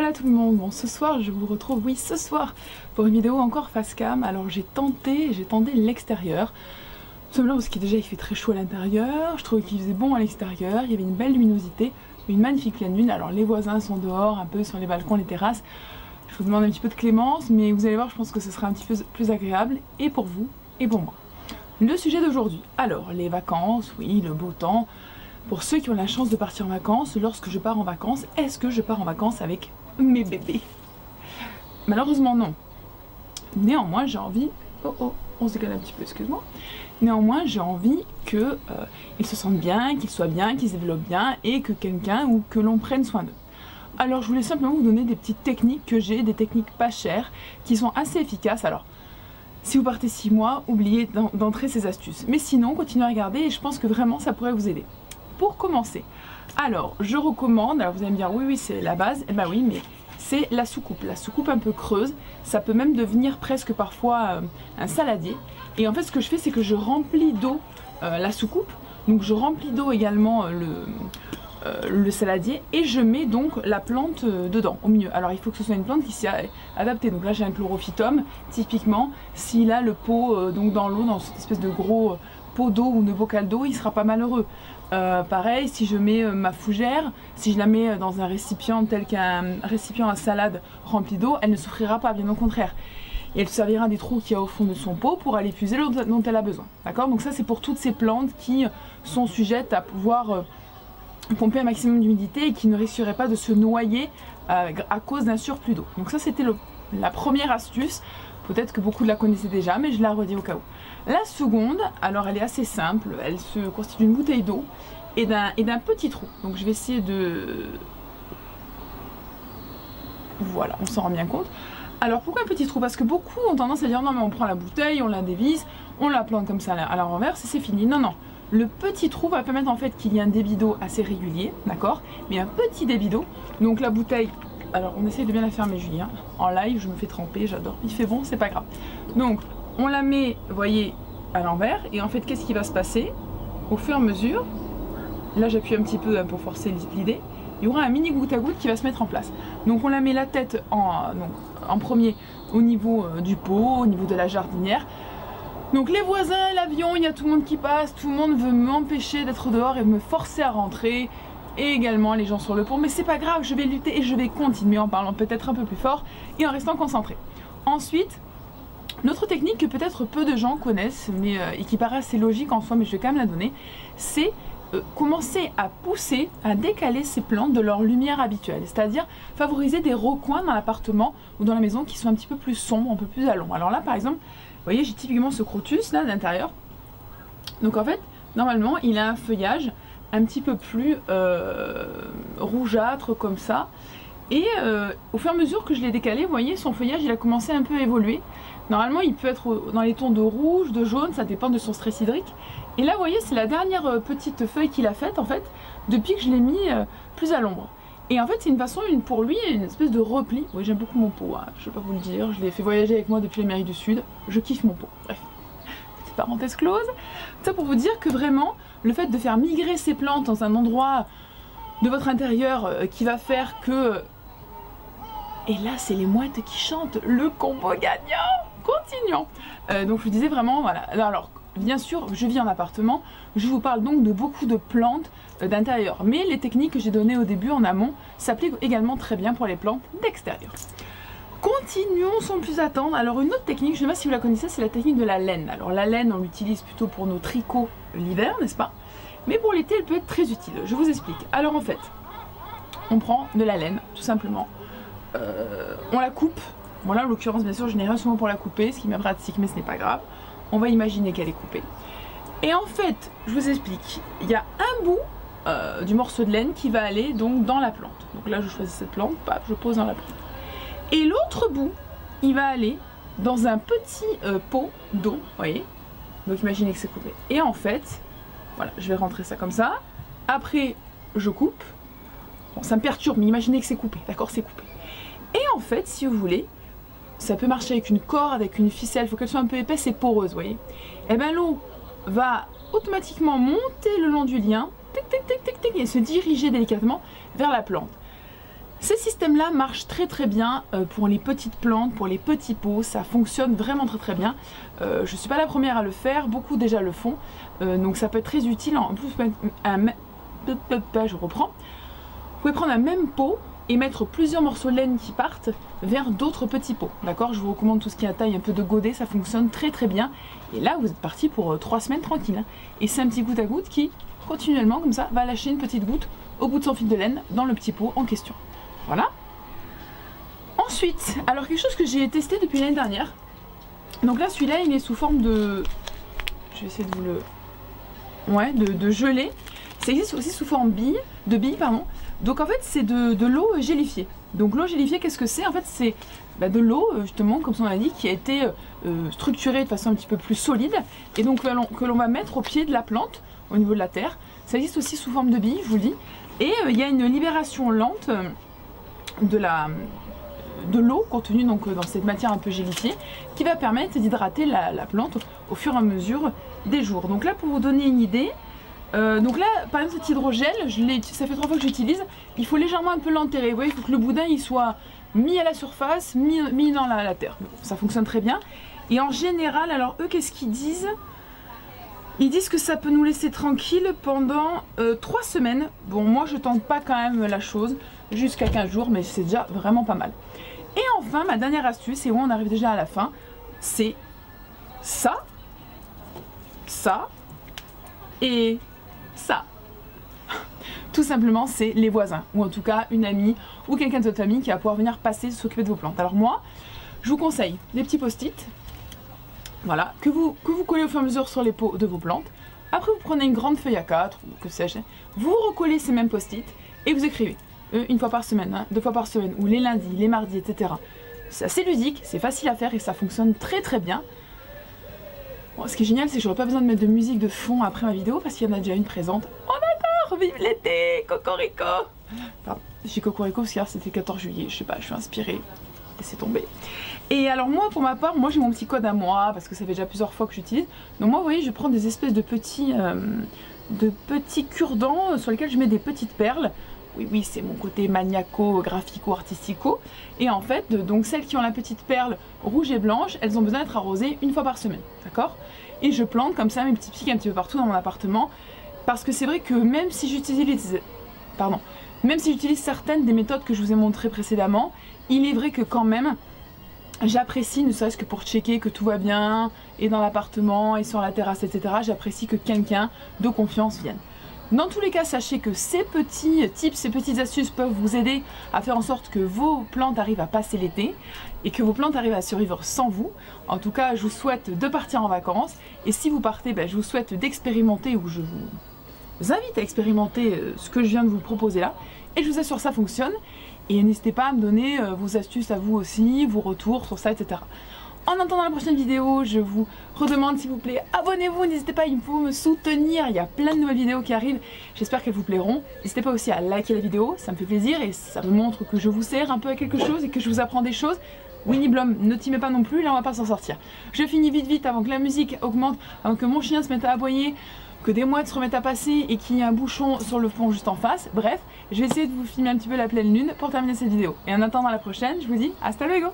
Voilà tout le monde, bon ce soir je vous retrouve, oui ce soir, pour une vidéo encore face cam. Alors j'ai tenté l'extérieur, tout simplement parce qu'il déjà il fait très chaud à l'intérieur, je trouvais qu'il faisait bon à l'extérieur, il y avait une belle luminosité, une magnifique pleine lune. Alors les voisins sont dehors, un peu sur les balcons, les terrasses, je vous demande un petit peu de clémence, mais vous allez voir, je pense que ce sera un petit peu plus agréable, et pour vous, et pour moi. Le sujet d'aujourd'hui, alors les vacances, oui, le beau temps. Pour ceux qui ont la chance de partir en vacances, lorsque je pars en vacances, est-ce que je pars en vacances avec mes bébés? Malheureusement non. Néanmoins j'ai envie... Oh, on se décale un petit peu, excuse-moi. Néanmoins j'ai envie qu'ils se sentent bien, qu'ils soient bien, qu'ils se développent bien et que quelqu'un ou que l'on prenne soin d'eux. Alors je voulais simplement vous donner des petites techniques que j'ai, des techniques pas chères, qui sont assez efficaces. Alors si vous partez 6 mois, oubliez d'entrer ces astuces. Mais sinon, continuez à regarder et je pense que vraiment ça pourrait vous aider. Pour commencer, alors je recommande, alors vous allez me dire oui c'est la base, et ben oui mais c'est la soucoupe un peu creuse, ça peut même devenir presque parfois un saladier. Et en fait ce que je fais c'est que je remplis d'eau la soucoupe, donc je remplis d'eau également le saladier et je mets donc la plante dedans au milieu. Alors il faut que ce soit une plante qui s'y adaptée, donc là j'ai un chlorophytum typiquement, s'il a le pot donc dans l'eau, dans cette espèce de gros pot d'eau ou de bocal d'eau, il sera pas malheureux. Pareil, si je mets ma fougère, si je la mets dans un récipient tel qu'un récipient à salade rempli d'eau, elle ne souffrira pas, bien au contraire. Et elle servira des trous qu'il y a au fond de son pot pour aller puiser l'eau dont elle a besoin. D'accord? Donc ça c'est pour toutes ces plantes qui sont sujettes à pouvoir pomper un maximum d'humidité et qui ne risqueraient pas de se noyer à cause d'un surplus d'eau. Donc ça c'était la première astuce. Peut-être que beaucoup la connaissaient déjà, mais je la redis au cas où. La seconde, alors elle est assez simple, elle se constitue d'une bouteille d'eau et d'un petit trou. Donc je vais essayer de... Voilà, on s'en rend bien compte. Alors pourquoi un petit trou? Parce que beaucoup ont tendance à dire non mais on prend la bouteille, on la dévisse, on la plante comme ça à la renverse et c'est fini. Non, non. Le petit trou va permettre en fait qu'il y ait un débit d'eau assez régulier, d'accord? Mais un petit débit d'eau. Donc la bouteille... Alors on essaye de bien la fermer Julien, en live je me fais tremper, j'adore, il fait bon, c'est pas grave. Donc on la met, vous voyez, à l'envers et en fait qu'est-ce qui va se passer? Au fur et à mesure, là j'appuie un petit peu pour forcer l'idée, il y aura un mini goutte à goutte qui va se mettre en place. Donc on la met la tête en premier au niveau du pot, au niveau de la jardinière. Donc les voisins, l'avion, il y a tout le monde qui passe, tout le monde veut m'empêcher d'être dehors et me forcer à rentrer. Et également les gens sur le pont, mais c'est pas grave, je vais lutter et je vais continuer en parlant peut-être un peu plus fort et en restant concentré. Ensuite, notre technique que peut-être peu de gens connaissent, mais et qui paraît assez logique en soi, mais je vais quand même la donner, c'est commencer à pousser, à décaler ces plantes de leur lumière habituelle, c'est-à-dire favoriser des recoins dans l'appartement ou dans la maison qui sont un petit peu plus sombres, un peu plus à l'ombre. Alors là par exemple, vous voyez j'ai typiquement ce crotus là à l'intérieur, donc en fait normalement il a un feuillage un petit peu plus rougeâtre comme ça et au fur et à mesure que je l'ai décalé, vous voyez son feuillage il a commencé un peu à évoluer. Normalement il peut être dans les tons de rouge, de jaune, ça dépend de son stress hydrique et là vous voyez c'est la dernière petite feuille qu'il a faite en fait depuis que je l'ai mis plus à l'ombre. Et en fait c'est une façon pour lui une espèce de repli. Oui j'aime beaucoup mon pot, hein, je vais pas vous le dire, je l'ai fait voyager avec moi depuis l'Amérique du Sud, je kiffe mon pot, bref. Parenthèse close. Ça pour vous dire que vraiment le fait de faire migrer ces plantes dans un endroit de votre intérieur qui va faire que... Et là c'est les mouettes qui chantent, le combo gagnant. Continuons. Donc je vous disais vraiment voilà. Alors bien sûr je vis en appartement, je vous parle donc de beaucoup de plantes d'intérieur. Mais les techniques que j'ai données au début en amont s'appliquent également très bien pour les plantes d'extérieur. Continuons sans plus attendre. Alors une autre technique, je ne sais pas si vous la connaissez, c'est la technique de la laine. Alors la laine on l'utilise plutôt pour nos tricots l'hiver, n'est-ce pas? Mais pour l'été elle peut être très utile, je vous explique. Alors en fait, on prend de la laine tout simplement, on la coupe. Bon là en l'occurrence bien sûr je n'ai rien souvent pour la couper, ce qui m'est pratique mais ce n'est pas grave. On va imaginer qu'elle est coupée. Et en fait, je vous explique, il y a un bout du morceau de laine qui va aller donc dans la plante. Donc là je choisis cette plante, paf, je pose dans la plante. Et l'autre bout, il va aller dans un petit pot d'eau, vous voyez. Donc imaginez que c'est coupé. Et en fait, voilà, je vais rentrer ça comme ça. Après, je coupe. Bon, ça me perturbe, mais imaginez que c'est coupé, d'accord, c'est coupé. Et en fait, si vous voulez, ça peut marcher avec une corde, avec une ficelle, il faut qu'elle soit un peu épaisse et poreuse, vous voyez. Et bien l'eau va automatiquement monter le long du lien, tic, tic, tic, tic, tic, et se diriger délicatement vers la plante. Ces systèmes-là marchent très bien pour les petites plantes, pour les petits pots, ça fonctionne vraiment très bien. Je ne suis pas la première à le faire, beaucoup déjà le font, donc ça peut être très utile. En plus, je reprends. Vous pouvez prendre un même pot et mettre plusieurs morceaux de laine qui partent vers d'autres petits pots. D'accord? Je vous recommande tout ce qui est à taille un peu de godet, ça fonctionne très bien. Et là, vous êtes parti pour 3 semaines tranquille. Hein. Et c'est un petit goutte à goutte qui, continuellement, comme ça, va lâcher une petite goutte au bout de son fil de laine dans le petit pot en question. Voilà. Ensuite, alors quelque chose que j'ai testé depuis l'année dernière. Donc là, celui-là, il est sous forme de... Je vais essayer de vous le... Ouais, de gelée. Ça existe aussi sous forme de billes, pardon. Donc en fait, c'est de l'eau gélifiée. Donc l'eau gélifiée, qu'est-ce que c'est? En fait, c'est de l'eau, justement, comme son nom l'indique, qui a été structurée de façon un petit peu plus solide. Et donc que l'on va mettre au pied de la plante, au niveau de la terre. Ça existe aussi sous forme de billes, je vous le dis. Et il y a une libération lente de l'eau contenue donc, dans cette matière un peu gélifiée qui va permettre d'hydrater la plante au fur et à mesure des jours. Donc là, pour vous donner une idée, donc là, par exemple, cet hydrogel, ça fait 3 fois que j'utilise, il faut légèrement un peu l'enterrer. Vous voyez, il faut que le boudin il soit mis à la surface, mis dans la terre. Ça fonctionne très bien. Et en général, alors eux, qu'est-ce qu'ils disent? Ils disent que ça peut nous laisser tranquille pendant 3 semaines. Bon, moi, je tente pas quand même la chose jusqu'à 15 jours, mais c'est déjà vraiment pas mal. Et enfin, ma dernière astuce, et où on arrive déjà à la fin, c'est ça, ça et ça. Tout simplement, c'est les voisins, ou en tout cas une amie ou quelqu'un de votre famille qui va pouvoir venir passer s'occuper de vos plantes. Alors moi, je vous conseille des petits post-it, voilà, que vous collez au fur et à mesure sur les pots de vos plantes. Après, vous prenez une grande feuille A4, ou que sais-je, vous recollez ces mêmes post-it et vous écrivez une fois par semaine, hein, 2 fois par semaine, ou les lundis, les mardis, etc. C'est assez ludique, c'est facile à faire et ça fonctionne très bien. Bon, ce qui est génial, c'est que j'aurais pas besoin de mettre de musique de fond après ma vidéo parce qu'il y en a déjà une présente. Oh d'accord, vive l'été, cocorico. Pardon, je dis cocorico parce qu'hier c'était 14 juillet, je sais pas, je suis inspirée. Laissez tomber. Et alors moi, pour ma part, moi j'ai mon petit code à moi parce que ça fait déjà plusieurs fois que j'utilise. Donc moi, vous voyez, je prends des espèces de petits cure-dents sur lesquels je mets des petites perles. Oui, c'est mon côté maniaco, graphico, artistico. Et en fait, donc celles qui ont la petite perle rouge et blanche, elles ont besoin d'être arrosées une fois par semaine, d'accord? Et je plante comme ça mes petits pics un petit peu partout dans mon appartement, parce que c'est vrai que même si j'utilise certaines des méthodes que je vous ai montrées précédemment, il est vrai que quand même, j'apprécie, ne serait-ce que pour checker que tout va bien, et dans l'appartement, et sur la terrasse, etc., j'apprécie que quelqu'un de confiance vienne. Dans tous les cas, sachez que ces petits tips, ces petites astuces peuvent vous aider à faire en sorte que vos plantes arrivent à passer l'été et que vos plantes arrivent à survivre sans vous. En tout cas, je vous souhaite de partir en vacances et si vous partez, je vous souhaite d'expérimenter ou je vous invite à expérimenter ce que je viens de vous proposer là et je vous assure ça fonctionne et n'hésitez pas à me donner vos astuces à vous aussi, vos retours sur ça, etc. En attendant la prochaine vidéo, je vous redemande s'il vous plaît, abonnez-vous, n'hésitez pas, il faut me soutenir, il y a plein de nouvelles vidéos qui arrivent, j'espère qu'elles vous plairont. N'hésitez pas aussi à liker la vidéo, ça me fait plaisir et ça me montre que je vous sers un peu à quelque chose et que je vous apprends des choses. Winnie Blum, ne t'y mets pas non plus, là on va pas s'en sortir. Je finis vite avant que la musique augmente, avant que mon chien se mette à aboyer, que des mouettes se remettent à passer et qu'il y ait un bouchon sur le pont juste en face. Bref, je vais essayer de vous filmer un petit peu la pleine lune pour terminer cette vidéo. Et en attendant la prochaine, je vous dis hasta luego.